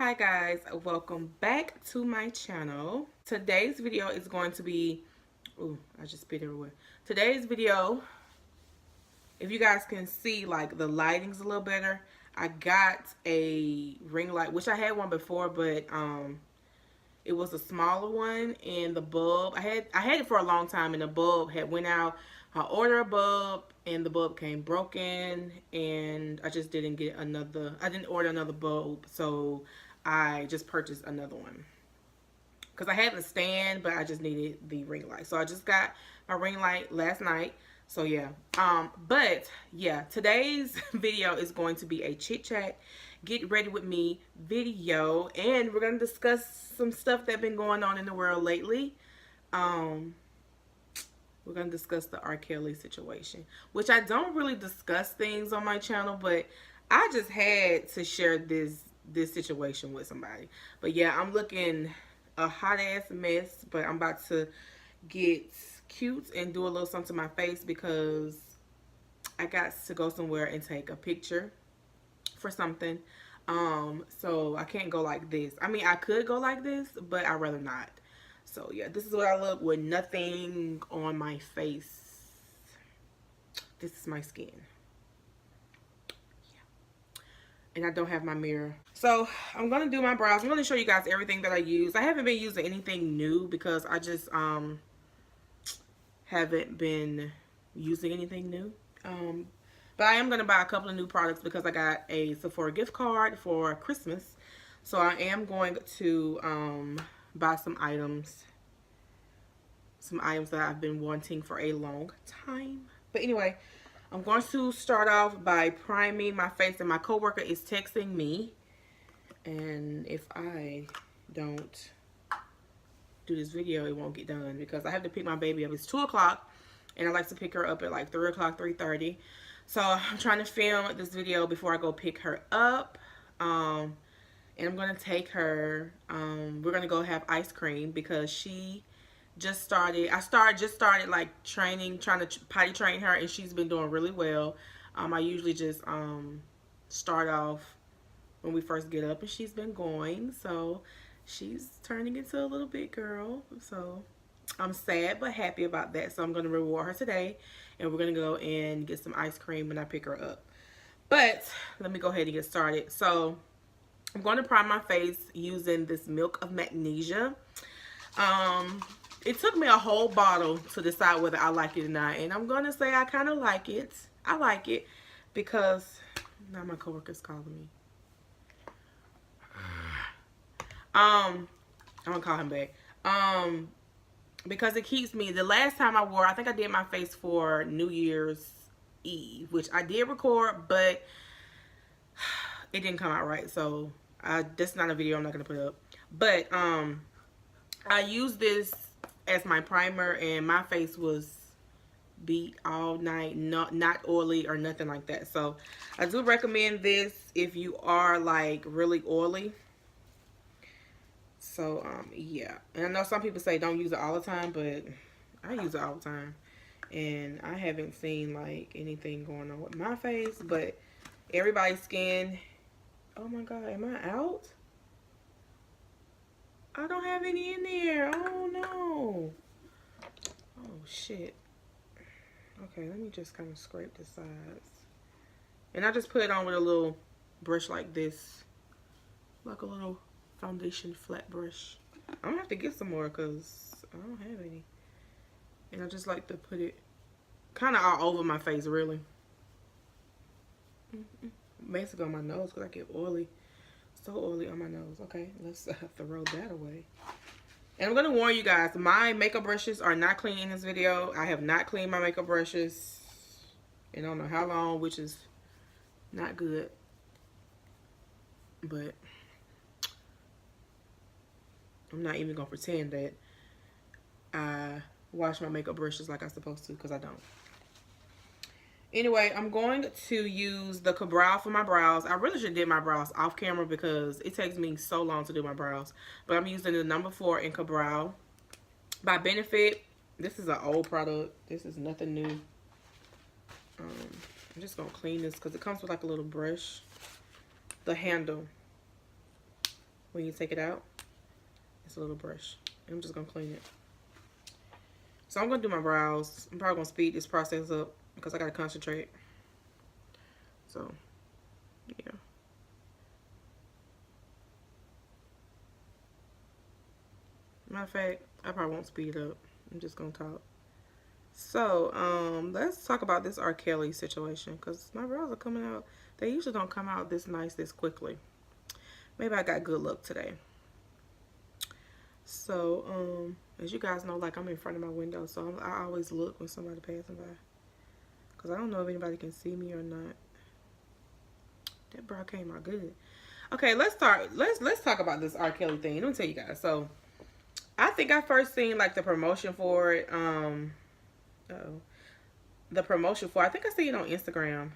Hi guys, welcome back to my channel. Today's video is going to be, ooh, I just spit everywhere. Today's video, if you guys can see, like, the lighting's a little better. I got a ring light, which I had one before, but it was a smaller one, and the bulb, I had it for a long time, and the bulb had went out. I ordered a bulb, and the bulb came broken, and I just didn't get another, I didn't order another bulb, so I just purchased another one. Because I had the stand, but I just needed the ring light. So I just got my ring light last night. So yeah. But yeah, today's video is going to be a chit chat, get ready with me video, and we're gonna discuss some stuff that's been going on in the world lately. We're gonna discuss the R.KELLY situation, which I don't really discuss things on my channel, but I just had to share this situation with somebody. But yeah, I'm looking a hot ass mess, but I'm about to get cute and do a little something to my face because I got to go somewhere and take a picture for something. So I can't go like this. I mean, I could go like this, but I'd rather not. So yeah, this is what I look with nothing on my face. This is my skin. And I don't have my mirror. So I'm gonna do my brows. I'm gonna show you guys everything that I use. I haven't been using anything new because I just haven't been using anything new. But I am gonna buy a couple of new products because I got a Sephora gift card for Christmas. So I am going to buy some items that I've been wanting for a long time. But anyway, I'm going to start off by priming my face, and my coworker is texting me. And if I don't do this video, it won't get done because I have to pick my baby up. It's 2 o'clock, and I like to pick her up at like 3 o'clock, 3:30. So I'm trying to film this video before I go pick her up. And I'm going to take her, we're going to go have ice cream because she just started, just started like trying to potty train her, and she's been doing really well. I usually just start off when we first get up, and she's been going, so she's turning into a little big girl. So I'm sad but happy about that. So I'm going to reward her today, and we're going to go and get some ice cream when I pick her up. But let me go ahead and get started. So I'm going to prime my face using this Milk of Magnesia. It took me a whole bottle to decide whether I like it or not, and I'm going to say I kind of like it. I like it because now my coworker's calling me. I'm going to call him back. Because it keeps me, the last time I wore, I think I did my face for New Year's Eve, which I did record, but it didn't come out right, so that's not a video I'm not going to put up. But I used this as my primer, and my face was beat all night, not oily or nothing like that. So I do recommend this if you are like really oily. So yeah, and I know some people say don't use it all the time, but I use it all the time, and I haven't seen like anything going on with my face. But everybody's skin, oh my god, am I out? I don't have any in there. Oh no. Oh shit. Okay, let me just kind of scrape the sides. And I just put it on with a little brush like this. Like a little foundation flat brush. I'm gonna have to get some more because I don't have any. And I just like to put it kind of all over my face, really. Basically on my nose because I get oily. So oily on my nose. Okay, let's throw that away. And I'm going to warn you guys, my makeup brushes are not clean in this video. I have not cleaned my makeup brushes in I don't know how long, which is not good. But I'm not even going to pretend that I wash my makeup brushes like I'm supposed to, because I don't. Anyway, I'm going to use the Cabral for my brows. I really should have did my brows off camera because it takes me so long to do my brows. But I'm using the number 4 in Cabral by Benefit. This is an old product. This is nothing new. I'm just going to clean this because it comes with like a little brush. The handle. when you take it out. It's a little brush. I'm just gonna clean it. So I'm gonna do my brows. I'm probably gonna speed this process up because I gotta concentrate. So, yeah. Matter of fact, I probably won't speed it up. I'm just gonna talk. So, let's talk about this R.KELLY situation because my brows are coming out. They usually don't come out this nice this quickly. Maybe I got good luck today. So, as you guys know, like I'm in front of my window, so I always look when somebody passing by because I don't know if anybody can see me or not. That brow came out good. Okay, let's start. Let's talk about this R.KELLY thing. Let me tell you guys. So, I think I first seen like the promotion for it. The promotion for it. I think I seen it on Instagram.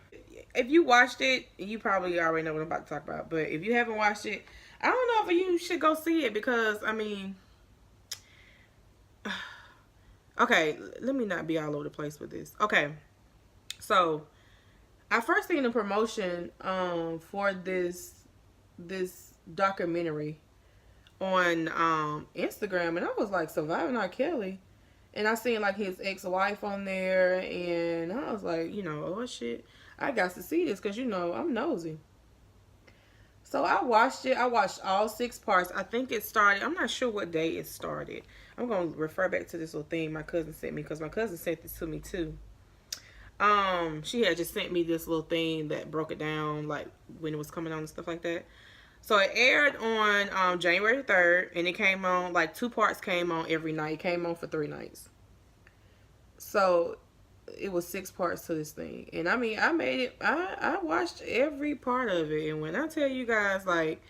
If you watched it, you probably already know what I'm about to talk about. But if you haven't watched it, I don't know if you should go see it because I mean, okay, let me not be all over the place with this. Okay, so I first seen the promotion for this documentary on Instagram, and I was like, surviving R.KELLY, and I seen like his ex-wife on there, and I was like, you know, oh shit, I got to see this because you know I'm nosy. So I watched it. I watched all 6 parts. I think it started, I'm not sure what day it started. I'm gonna refer back to this little thing my cousin sent me because my cousin sent this to me too. She had just sent me this little thing that broke it down, like when it was coming on and stuff like that. So it aired on January 3rd, and it came on, like 2 parts came on every night. It came on for 3 nights. So it was 6 parts to this thing. And I mean, I made it, I watched every part of it. And when I tell you guys, like,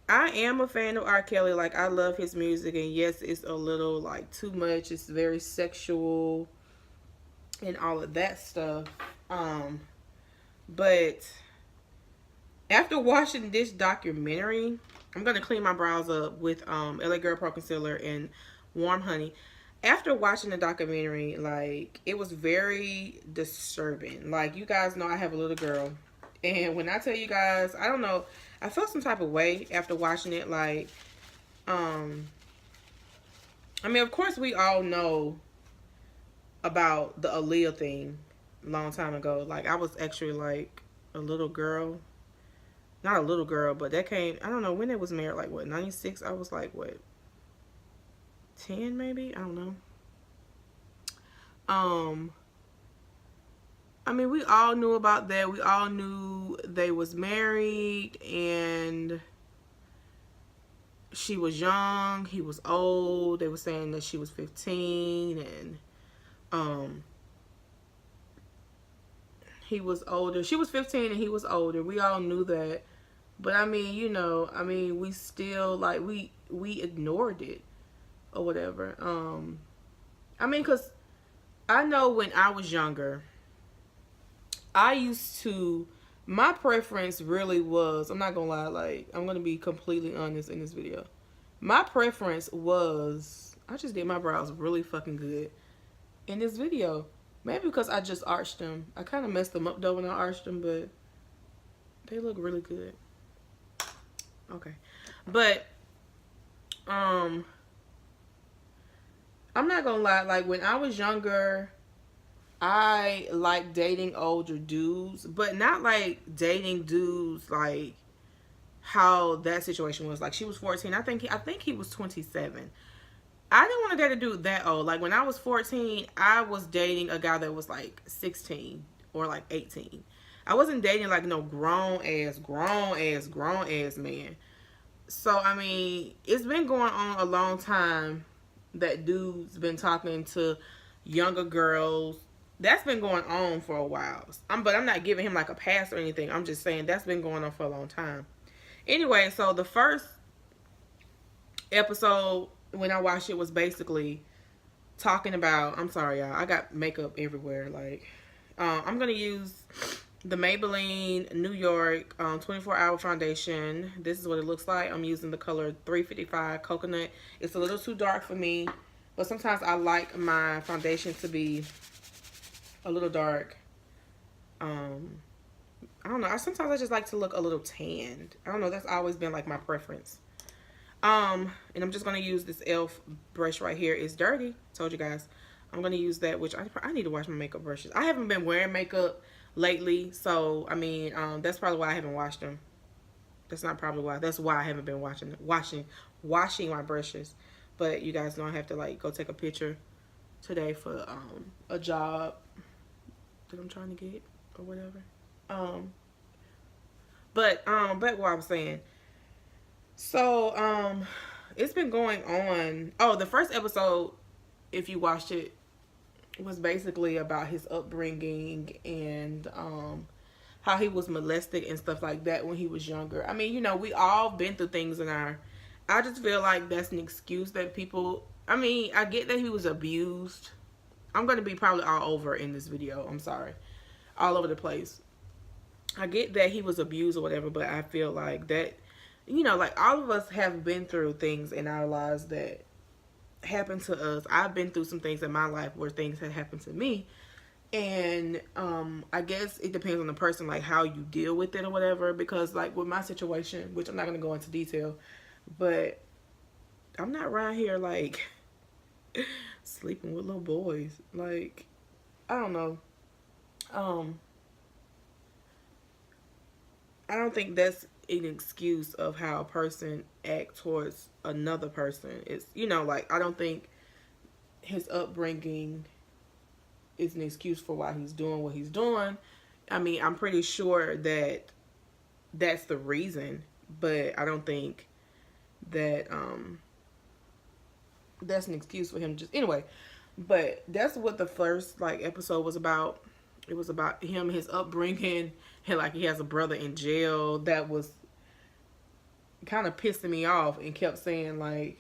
I am a fan of R.KELLY. Like, I love his music. And yes, it's a little, like, too much. It's very sexual and all of that stuff. But after watching this documentary, I'm going to clean my brows up with LA Girl Pro Concealer and Warm Honey. After watching the documentary, like, it was very disturbing. Like, you guys know I have a little girl. And when I tell you guys, I don't know, I felt some type of way after watching it. Like, I mean, of course, we all know about the Aaliyah thing a long time ago. Like, I was actually, like, a little girl. Not a little girl, but that came, I don't know, when it was married, like, what, 96? I was, like, what, 10 maybe? I don't know. I mean, we all knew about that. We all knew they was married, and she was young, he was old. They were saying that she was 15, and he was older. She was 15 and he was older. We all knew that. But I mean, you know, I mean, we still, like, we ignored it or whatever. I mean, because I know when I was younger, I used to, my preference really was, I'm not going to lie, like, I'm going to be completely honest in this video. My preference was, I just did my brows really fucking good in this video. Maybe because I just arched them. I kind of messed them up though when I arched them, but they look really good. Okay. But, I'm not gonna lie, like, when I was younger, I liked dating older dudes, but not like dating dudes like how that situation was. Like, she was 14. I think he was 27. I didn't want to date a dude that old. Like, when I was 14, I was dating a guy that was like 16 or like 18. I wasn't dating like no grown ass man. So, I mean, it's been going on a long time that dude's been talking to younger girls. That's been going on for a while. But I'm not giving him like a pass or anything. I'm just saying that's been going on for a long time. Anyway, so the first episode when I watched it was basically talking about, I'm sorry y'all, I got makeup everywhere. Like, I'm going to use the Maybelline New York 24-hour foundation. This is what it looks like. I'm using the color 355 Coconut. It's a little too dark for me, but sometimes I like my foundation to be a little dark. I don't know. Sometimes I just like to look a little tanned. I don't know. That's always been like my preference. And I'm just gonna use this e.l.f. brush right here. It's dirty. Told you guys. I'm gonna use that, which I need to wash my makeup brushes. I haven't been wearing makeup lately, so I mean, that's probably why I haven't washed them. That's not probably why. That's why I haven't been washing my brushes. But you guys know I have to like go take a picture today for a job that I'm trying to get or whatever. But back what I was saying. So it's been going on. Oh, the first episode, if you watched it, was basically about his upbringing and how he was molested and stuff like that when he was younger. I mean, you know, we all been through things in our... I just feel like that's an excuse that people... I mean, I get that he was abused. I'm going to be probably all over in this video. I'm sorry. All over the place. I get that he was abused or whatever, but I feel like that, you know, like all of us have been through things in our lives that happened to us. I've been through some things in my life where things had happened to me. And I guess it depends on the person, like how you deal with it or whatever. Because like with my situation, which I'm not going to go into detail, but I'm not around here like sleeping with little boys. Like, I don't know. I don't think that's an excuse of how a person acts towards another person. It's, you know, like, I don't think his upbringing is an excuse for why he's doing what he's doing. I mean, I'm pretty sure that that's the reason, but I don't think that that's an excuse for him just... Anyway, but that's what the first, like, episode was about. It was about him, his upbringing, and like he has a brother in jail. That was kind of pissing me off, and kept saying like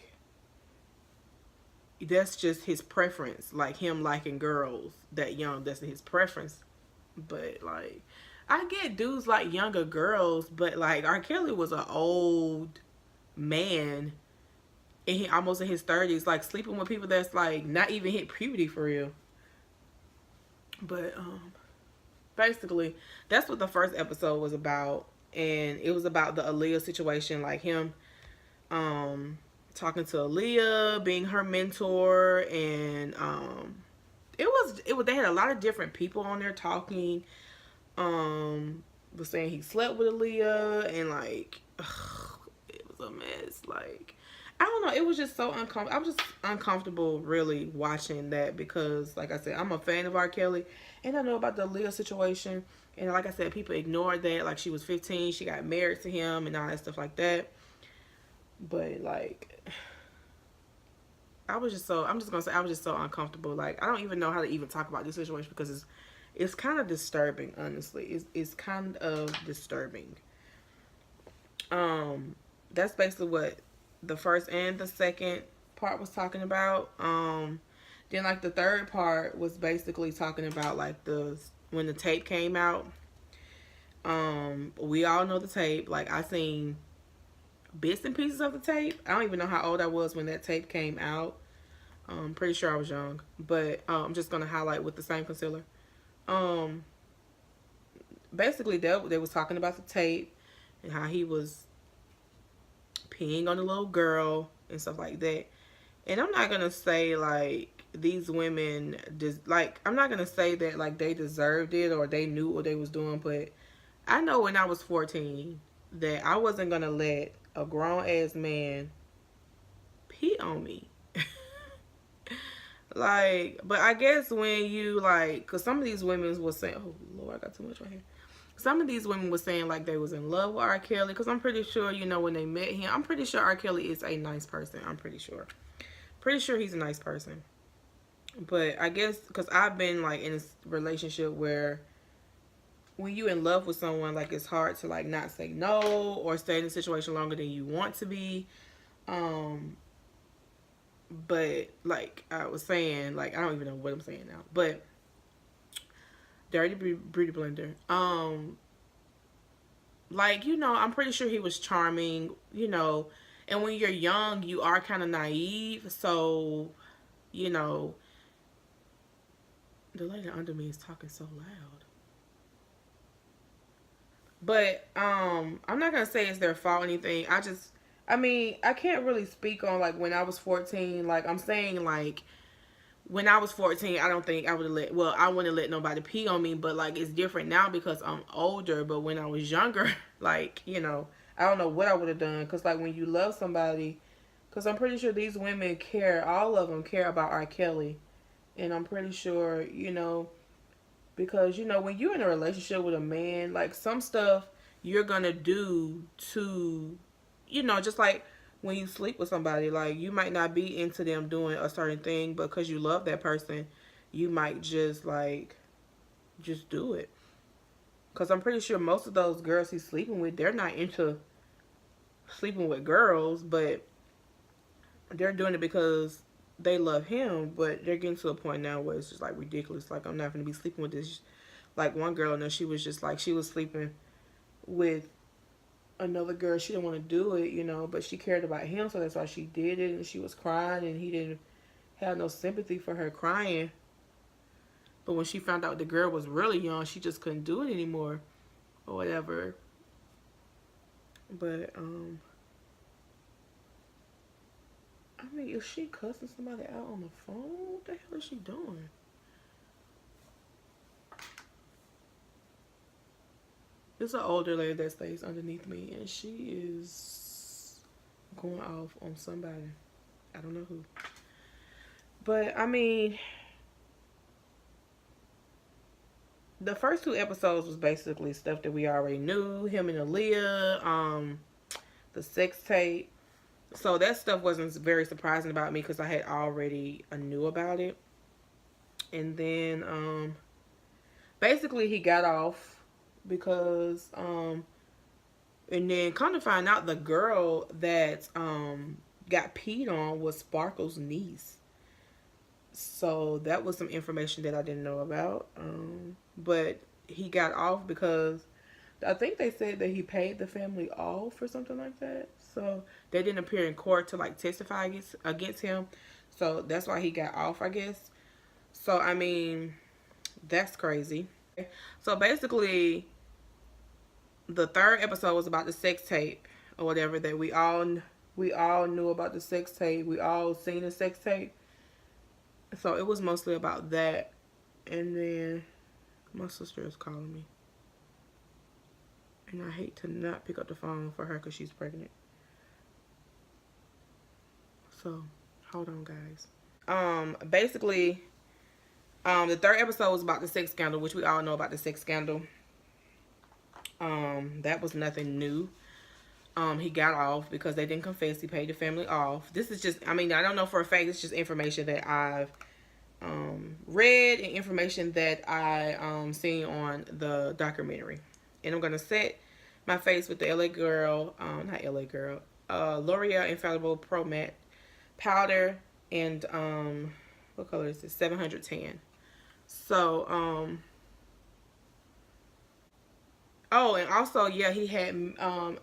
that's just his preference, like him liking girls that young, that's his preference. But like, I get dudes like younger girls, but like R. Kelly was an old man, and he almost in his 30s, like sleeping with people that's like not even hit puberty for real. But basically that's what the first episode was about. And it was about the Aaliyah situation, like him talking to Aaliyah, being her mentor. And it was they had a lot of different people on there talking. Was saying he slept with Aaliyah, and like it was a mess. Like, I don't know, it was just so uncomfortable. I was just uncomfortable really watching that, because like I said, I'm a fan of R. Kelly, and I know about the Aaliyah situation. And like I said, people ignored that. Like, she was 15, she got married to him and all that stuff like that. But like, I was just so uncomfortable. Like, I don't even know how to even talk about this situation, because it's kind of disturbing, honestly. It's kind of disturbing. That's basically what the first and the second part was talking about. Then like the third part was basically talking about like when the tape came out. We all know the tape. Like, I seen bits and pieces of the tape. I don't even know how old I was when that tape came out. I'm pretty sure I was young, but I'm just gonna highlight with the same concealer. Basically they was talking about the tape and how he was peeing on the little girl and stuff like that. And I'm not gonna say like these women like, I'm not gonna say that like they deserved it or they knew what they was doing, but I know when I was 14 that I wasn't gonna let a grown ass man pee on me. Like, but I guess when you like, cause some of these women was saying, oh Lord, I got too much right here. Some of these women were saying like they was in love with R. Kelly, because I'm pretty sure, you know, when they met him, I'm pretty sure R. Kelly is a nice person. I'm pretty sure he's a nice person. But I guess because I've been like in a relationship where when you in love with someone, like it's hard to like not say no or stay in the situation longer than you want to be. But like I was saying, like I don't even know what I'm saying now, but Dirty Beauty Blender. Like, you know, I'm pretty sure he was charming, you know, and when you're young, you are kind of naive. So, you know, the lady under me is talking so loud. But I'm not gonna say it's their fault or anything. I mean, I can't really speak on like when I was 14. Like I'm saying, like when I was 14, I don't think I would have let, well, I wouldn't let nobody pee on me, but like it's different now because I'm older. But when I was younger, like, you know, I don't know what I would have done. Because like when you love somebody, because I'm pretty sure these women care, all of them care about R. Kelly. And I'm pretty sure, you know, because, you know, when you're in a relationship with a man, like some stuff you're going to do to, you know, just like when you sleep with somebody, like you might not be into them doing a certain thing, but because you love that person, you might just like, just do it. Because I'm pretty sure most of those girls he's sleeping with, they're not into sleeping with girls, but they're doing it because they love him, but they're getting to a point now where it's just like ridiculous. Like I'm not gonna be sleeping with this. Like one girl, and she was just like she was sleeping with another girl. She didn't want to do it, you know, but she cared about him, so that's why she did it. And she was crying, and he didn't have no sympathy for her crying. But when she found out the girl was really young, she just couldn't do it anymore, or whatever. But I mean, is she cussing somebody out on the phone? What the hell is she doing? It's an older lady that stays underneath me, and she is going off on somebody. I don't know who. But, I mean, the first two episodes was basically stuff that we already knew. Him and Aaliyah, the sex tape. So that stuff wasn't very surprising about me because I had already knew about it. And then, basically he got off because, and then kind of find out the girl that, got peed on was Sparkle's niece. So that was some information that I didn't know about. But he got off because I think they said that he paid the family off or something like that. So they didn't appear in court to like testify against him. So that's why he got off, I guess. So I mean, that's crazy. So basically, the third episode was about the sex tape or whatever that we all knew about the sex tape. We all seen the sex tape. So it was mostly about that. And then my sister is calling me. And I hate to not pick up the phone for her because she's pregnant. So, hold on, guys. Basically, the third episode was about the sex scandal, which we all know about the sex scandal. That was nothing new. He got off because they didn't confess. He paid the family off. This is just, I mean, I don't know for a fact. It's just information that I've read and information that I seen on the documentary. And I'm going to set my face with the LA Girl, not LA Girl, L'Oreal Infallible Pro Matte Powder. And, what color is this? 710. So, oh, and also, yeah, he had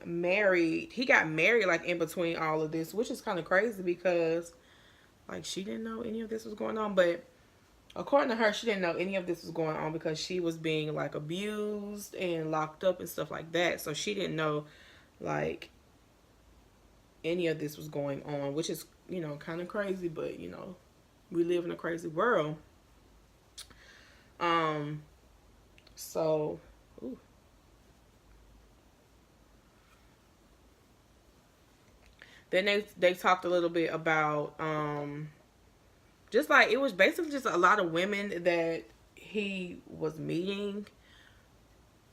married. He got married like in between all of this, which is kind of crazy because like she didn't know any of this was going on. But according to her, she didn't know any of this was going on because she was being like abused and locked up and stuff like that. So she didn't know like any of this was going on, which is, you know, kind of crazy. But you know, we live in a crazy world. So, ooh. Then they talked a little bit about just like it was basically just a lot of women that he was meeting.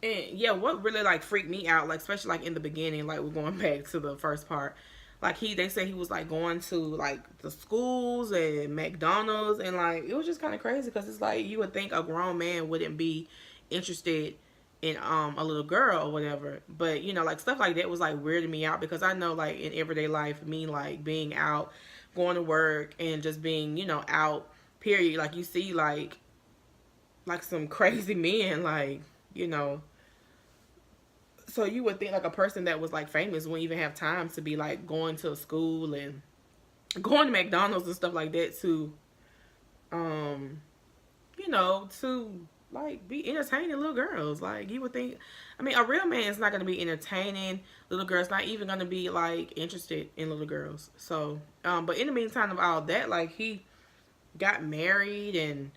And yeah, what really like freaked me out, like especially like in the beginning, like we're going back to the first part. Like they said he was like going to like the schools and McDonald's, and like it was just kind of crazy because it's like you would think a grown man wouldn't be interested in a little girl or whatever. But you know, like stuff like that was like weirding me out because I know like in everyday life, me like being out, going to work and just being, you know, out, period. Like you see like some crazy men, like, you know. So you would think like a person that was like famous wouldn't even have time to be like going to school and going to McDonald's and stuff like that to, you know, to like be entertaining little girls. Like you would think, I mean, a real man is not gonna be entertaining little girls. Not even gonna be like interested in little girls. So, but in the meantime of all that, like he got married and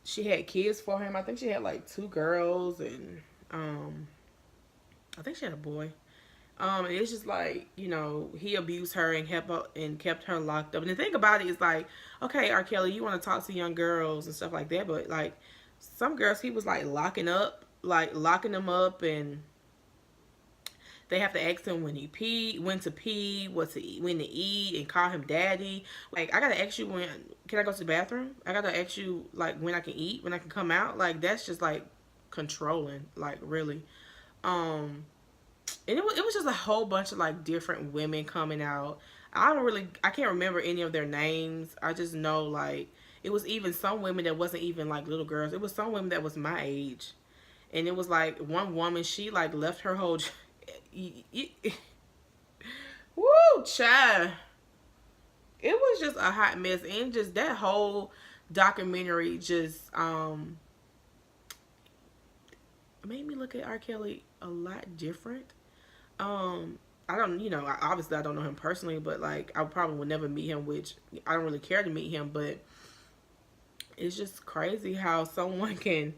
she had kids for him. I think she had like 2 girls and I think she had a boy. And it's just like, you know, he abused her and kept her locked up. And the thing about it is like, okay, R. Kelly, you want to talk to young girls and stuff like that, but like some girls he was like locking them up, and they have to ask him when to pee, what to eat, when to eat, and call him daddy. Like, I gotta ask you when can I go to the bathroom? I gotta ask you like when I can eat, when I can come out. Like that's just like controlling, like really. And it was just a whole bunch of like different women coming out. I can't remember any of their names. I just know like it was even some women that wasn't even like little girls. It was some women that was my age, and it was like one woman, she like left her whole woo child. It was just a hot mess, and just that whole documentary just made me look at R. Kelly a lot different. I don't, you know, obviously I don't know him personally, but like I probably would never meet him, which I don't really care to meet him, but it's just crazy how someone can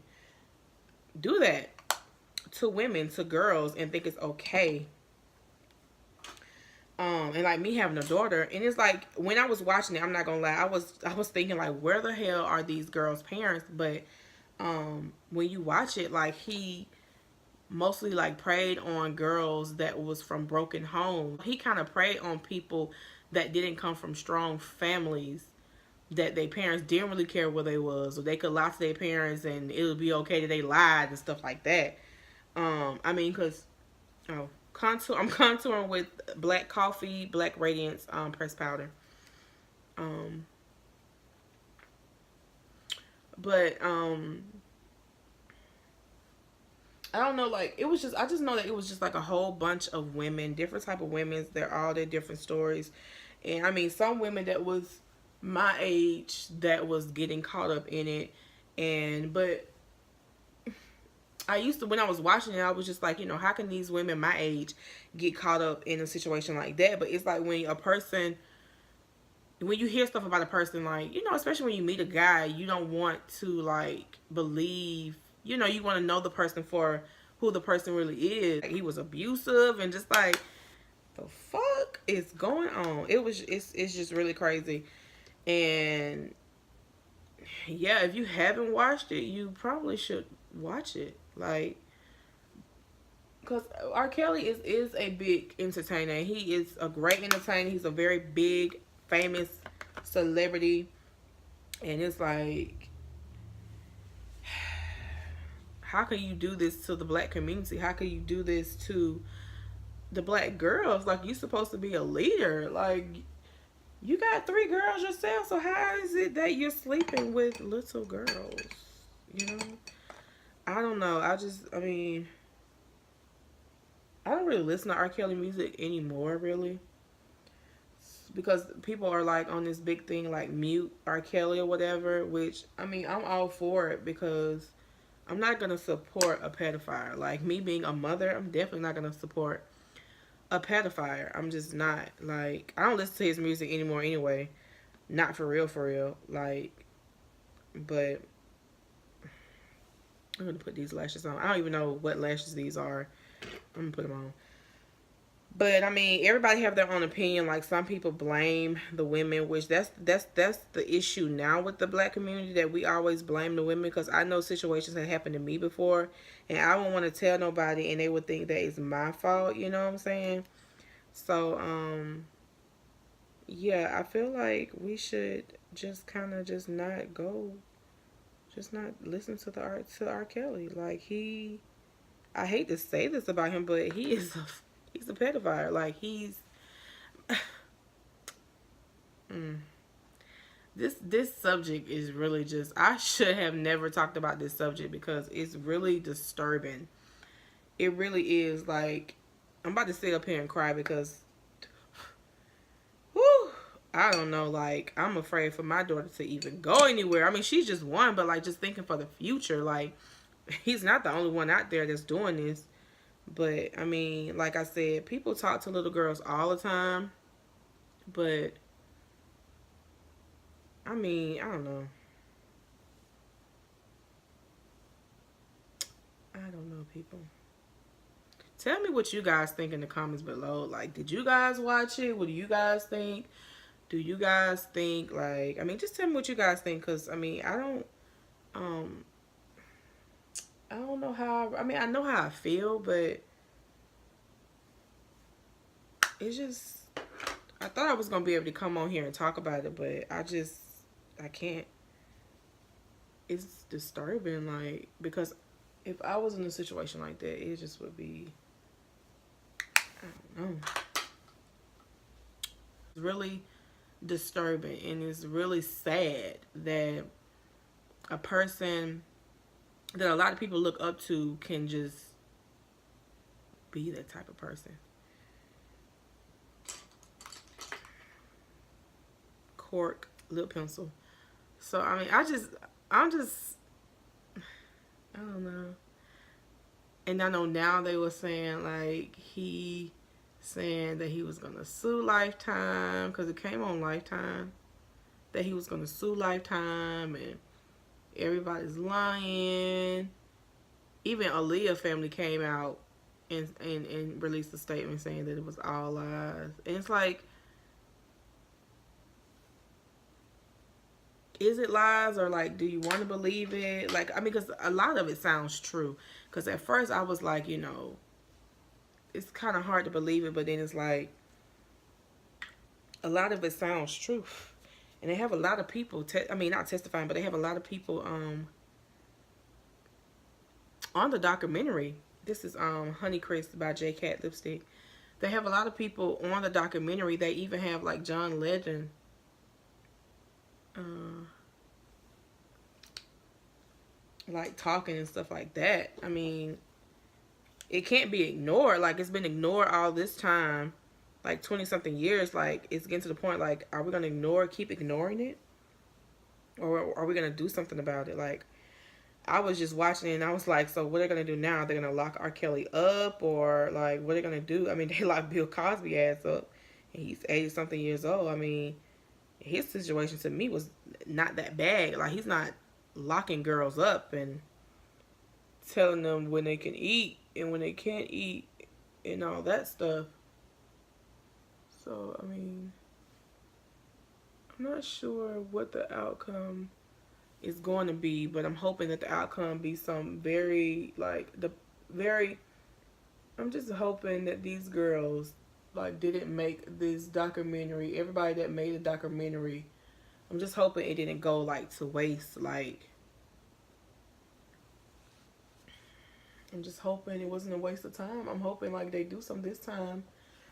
do that to women, to girls, and think it's okay. And like me having a daughter, and it's like when I was watching it, I'm not gonna lie, I was thinking like, where the hell are these girls' parents? But when you watch it, like he mostly like preyed on girls that was from broken homes. He kind of preyed on people that didn't come from strong families, that their parents didn't really care where they was, or they could lie to their parents and it would be okay that they lied and stuff like that. I mean, cause I'm contouring with black coffee, black radiance pressed powder. But I don't know, like it was just, I just know that it was just like a whole bunch of women, different type of women. They're all their different stories. And I mean, some women that was my age that was getting caught up in it. And but I used to, when I was watching it, I was just like, you know, how can these women my age get caught up in a situation like that? But it's like when a person, when you hear stuff about a person, like, you know, especially when you meet a guy, you don't want to like believe, you know, you want to know the person for who the person really is. Like, he was abusive and just like, the fuck is going on? It's just really crazy. And yeah, if you haven't watched it, you probably should watch it. Like, because R. Kelly is a big entertainer. He is a great entertainer. He's a very big, famous celebrity. And it's like, how can you do this to the black community? How can you do this to the black girls? Like, you're supposed to be a leader. Like, you got 3 girls yourself, so how is it that you're sleeping with little girls? You know? I don't know. I mean, I don't really listen to R. Kelly music anymore, really. Because people are like on this big thing, like mute R. Kelly or whatever, which, I mean, I'm all for it because I'm not going to support a pedophile. Like, me being a mother, I'm definitely not going to support a pedophile. I'm just not. Like, I don't listen to his music anymore anyway. Not for real. Like, but I'm going to put these lashes on. I don't even know what lashes these are. I'm going to put them on. But I mean, everybody have their own opinion. Like, some people blame the women, which that's the issue now with the black community, that we always blame the women. Because I know situations that happened to me before, and I don't want to tell nobody, and they would think that it's my fault. You know what I'm saying? So yeah, I feel like we should just kind of just not listen to R. Kelly. Like, I hate to say this about him, but he's a pedophile. Like, this subject is really just, I should have never talked about this subject because it's really disturbing. It really is. Like, I'm about to sit up here and cry because, whew, I don't know, like, I'm afraid for my daughter to even go anywhere. I mean, she's just one, but like, just thinking for the future, like, he's not the only one out there that's doing this. But I mean, like I said, people talk to little girls all the time, but I mean, I don't know. I don't know, people. Tell me what you guys think in the comments below. Like, did you guys watch it? What do you guys think? Do you guys think, like, I mean, just tell me what you guys think, because I mean, um I don't know how, I mean, I know how I feel, but it's just, I thought I was gonna be able to come on here and talk about it, but I can't. It's disturbing, like, because if I was in a situation like that, it just would be, I don't know. It's really disturbing, and it's really sad that a person that a lot of people look up to can just be that type of person. Cork lip pencil. So I mean, I'm just, I don't know. And I know now they were saying, like, he saying that he was gonna sue Lifetime because it came on Lifetime, that he was gonna sue Lifetime, and everybody's lying. Even Aaliyah family came out and released a statement saying that it was all lies. And it's like, is it lies, or like, do you want to believe it? Like, I mean, because a lot of it sounds true. Because at first I was like, you know, it's kind of hard to believe it, but then it's like, a lot of it sounds true. And they have a lot of people, I mean, not testifying, but they have a lot of people on the documentary. This is Honeycrisp by J Cat Lipstick. They have a lot of people on the documentary. They even have like John Legend. Like talking and stuff like that. I mean, it can't be ignored. Like, it's been ignored all this time, like 20 something years. Like, it's getting to the point, like, are we gonna keep ignoring it, or are we gonna do something about it? Like, I was just watching it and I was like, so what are they gonna do now? They're gonna lock R. Kelly up, or like, what are they gonna do? I mean, they locked Bill Cosby ass up, and he's 80 something years old. I mean, his situation to me was not that bad. Like, he's not locking girls up and telling them when they can eat and when they can't eat and all that stuff. So, I mean, I'm not sure what the outcome is going to be, but I'm hoping that the outcome be some very, like, I'm just hoping that these girls, like, didn't make this documentary, everybody that made the documentary, I'm just hoping it didn't go, like, to waste. Like, I'm just hoping it wasn't a waste of time. I'm hoping, like, they do something this time.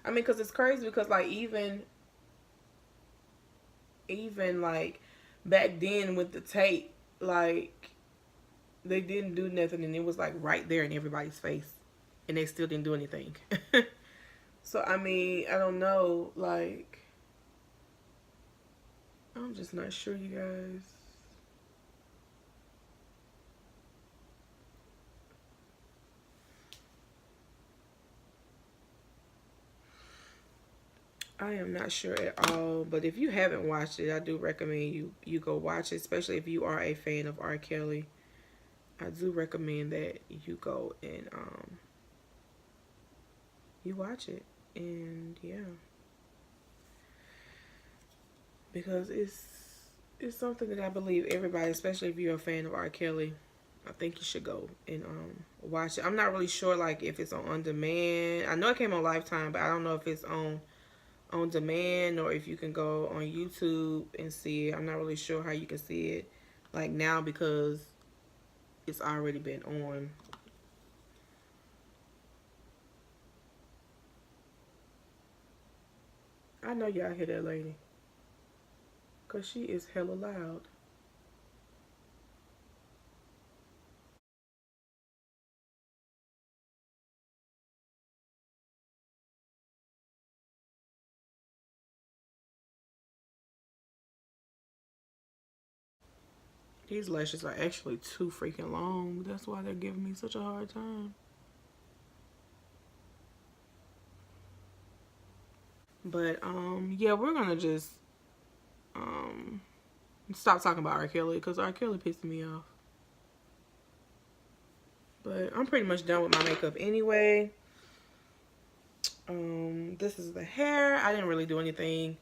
I mean, because it's crazy, because, like, even like, back then with the tape, like, they didn't do nothing, and it was, like, right there in everybody's face, and they still didn't do anything. So, I mean, I don't know, like, I'm just not sure, you guys. I am not sure at all, but if you haven't watched it, I do recommend you go watch it, especially if you are a fan of R. Kelly. I do recommend that you go and you watch it, and yeah, because it's something that I believe everybody, especially if you're a fan of R. Kelly, I think you should go and watch it. I'm not really sure, like, if it's on demand. I know it came on Lifetime, but I don't know if it's on demand or if you can go on YouTube and see it. I'm not really sure how you can see it, like, now, because it's already been on. I know y'all hear that lady, because she is hella loud. These lashes are actually too freaking long. That's why they're giving me such a hard time. But yeah, we're gonna just stop talking about R.Kelly because R.Kelly pissed me off. But I'm pretty much done with my makeup anyway. This is the hair. I didn't really do anything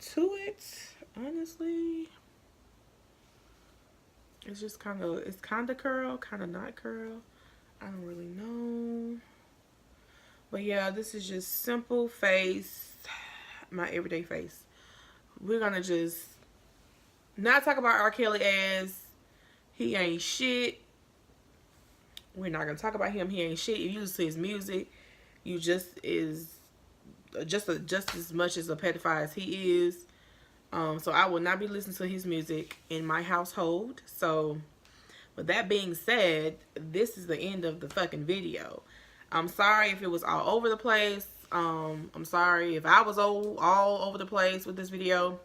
to it, honestly. It's just kind of curl, kind of not curl. I don't really know. But yeah, this is just simple face, my everyday face. We're gonna just not talk about R. Kelly as he ain't shit. We're not gonna talk about him. He ain't shit. If you listen to his music, you just as much as a pedophile as he is. So I will not be listening to his music in my household. So with that being said, this is the end of the fucking video. I'm sorry if it was all over the place. I'm sorry if I was all over the place with this video.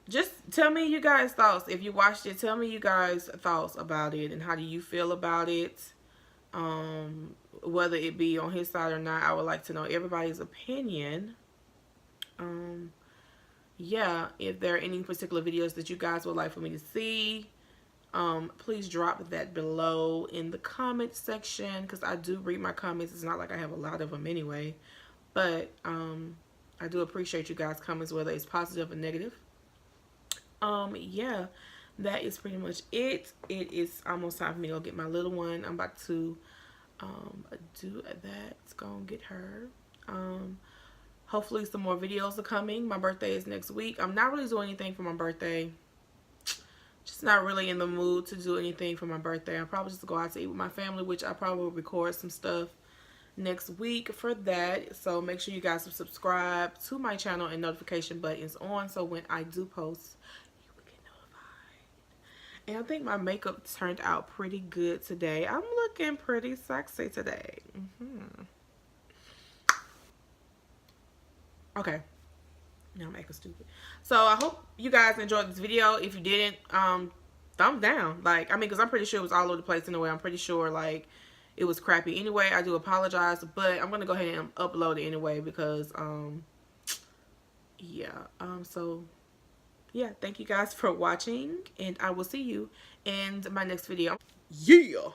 Just tell me you guys' thoughts. If you watched it, tell me you guys' thoughts about it and how do you feel about it. Whether it be on his side or not, I would like to know everybody's opinion. Yeah, if there are any particular videos that you guys would like for me to see, please drop that below in the comment section because I do read my comments. It's not like I have a lot of them anyway, but I do appreciate you guys' comments, whether it's positive or negative. Yeah, that is pretty much it. It is almost time for me to go get my little one. I'm about to do that. It's gonna get her. Hopefully some more videos are coming. My birthday is next week. I'm not really doing anything for my birthday. Just not really in the mood to do anything for my birthday. I'll probably just go out to eat with my family, which I probably will record some stuff next week for that. So make sure you guys subscribe to my channel and notification button is on so when I do post, you will get notified. And I think my makeup turned out pretty good today. I'm looking pretty sexy today. Okay, now I'm acting stupid. So I hope you guys enjoyed this video. If you didn't, thumbs down. Like, I mean, because I'm pretty sure it was all over the place anyway. I'm pretty sure, like, it was crappy anyway. I do apologize, but I'm going to go ahead and upload it anyway because, yeah. So, yeah, thank you guys for watching, and I will see you in my next video. Yeah!